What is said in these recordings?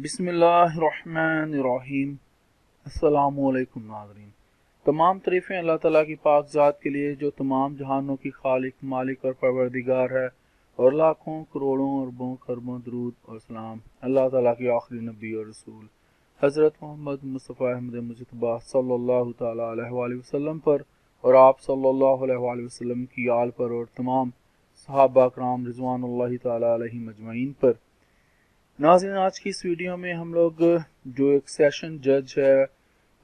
बिस्मिल्लाहिर्रहमानिर्रहीम। अस्सलामुअलैकुम नाज़रीन। तमाम तारीफ़ें अल्लाह ताला की पाक ज़ात के लिए जो तमाम जहानों की खालिक, मालिक और परवरदिगार है, और लाखों करोड़ों अरबों खरबों दरूद और सलाम अल्लाह ताला के आखिरी नबी और रसूल हज़रत मोहम्मद मुस्तफ़ा अहमद मुजतबा सल्लल्लाहु ताला अलैहि वसल्लम पर और आप सल्लल्लाहु अलैहि वसल्लम की आल पर और तमाम सहाबा कराम रिज़वानुल्लाहि ताला अलैहिम अजमईन पर। नाज़रीन, आज की इस वीडियो में हम लोग जो एक सेशन जज है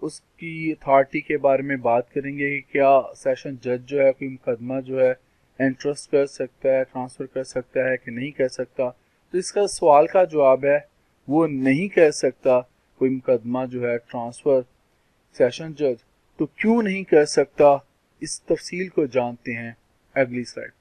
उसकी अथॉरिटी के बारे में बात करेंगे कि क्या सेशन जज जो है कोई मुकदमा जो है इंट्रस्ट कर सकता है, ट्रांसफ़र कर सकता है कि नहीं कर सकता। तो इसका सवाल का जवाब है वो नहीं कर सकता कोई मुकदमा जो है ट्रांसफ़र सेशन जज। तो क्यों नहीं कर सकता, इस तफसील को जानते हैं अगली स्लाइड पर।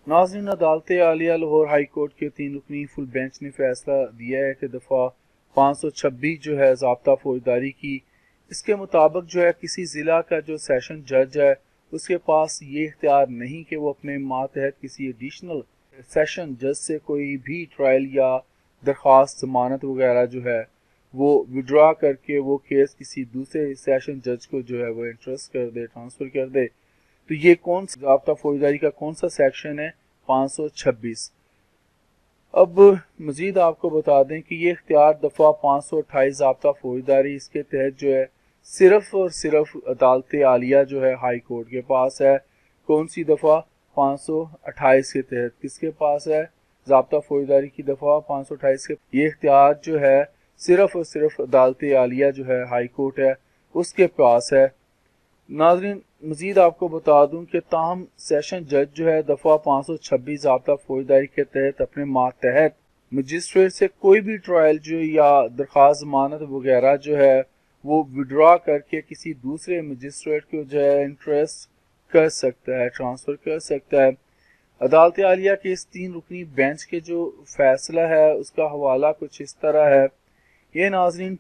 नाज़रीन, अदालत आलिया लाहौर हाई कोर्ट के 3 रुकनी फुल बेंच ने फैसला दिया है कि दफ़ा 526 जो है ज़ाब्ता फौजदारी की, इसके मुताबिक जो है किसी ज़िला का जो सेशन जज है उसके पास ये इख्तियार नहीं कि वो अपने मातहत किसी एडिशनल सेशन जज से कोई भी ट्रायल या दरख्वास्त ज़मानत वगैरह जो है वो विड्रॉ करके वो केस किसी दूसरे सेशन जज को जो है वो इंट्रस्ट कर दे, ट्रांसफ़र कर दे। तो ये कौन सा ज़ाब्ता फौजदारी का कौन सा सेक्शन है? 526। अब मज़ीद आपको बता दें कि ये इख्तियार दफ़ा 528 ज़ाब्ता फौजदारी, इसके तहत जो है सिर्फ़ और सिर्फ अदालत आलिया जो है हाई कोर्ट के पास है। कौन सी दफ़ा? 528 के तहत किसके पास है? ज़ाब्ता फौजदारी की दफ़ा 528 के। ये इख्तियार जो है सिर्फ़ और सिर्फ अदालत आलिया जो है हाई कोर्ट है उसके पास है। नाज़रीन, मज़ीद आपको बता दूं कि ताहम सेशन जज जो है दफ़ा 526 ज़ाब्ता फौजदारी के तहत अपने मातहत मजिस्ट्रेट से कोई भी ट्रायल जो या दरख्वास्त ज़मानत वगैरह जो है वो विड्रॉ करके किसी दूसरे मजिस्ट्रेट को जो है इंट्रस्ट कर सकता है, ट्रांसफ़र कर सकता है। अदालत आलिया के इस 3 रुकनी बेंच के जो फैसला है उसका हवाला कुछ इस तरह है। ये नाज़रीन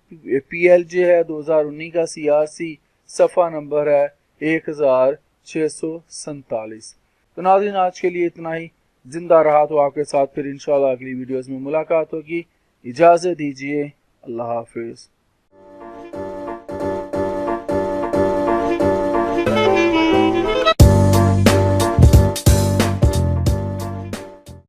PLJ है 2019 का CRC सफ़ा नंबर है 1647। तो नाज़रीन, आज के लिए इतना ही। जिंदा रहा तो आपके साथ फिर इंशाल्लाह अगली वीडियोस में मुलाकात होगी। इजाज़त दीजिए। अल्लाह हाफिज़।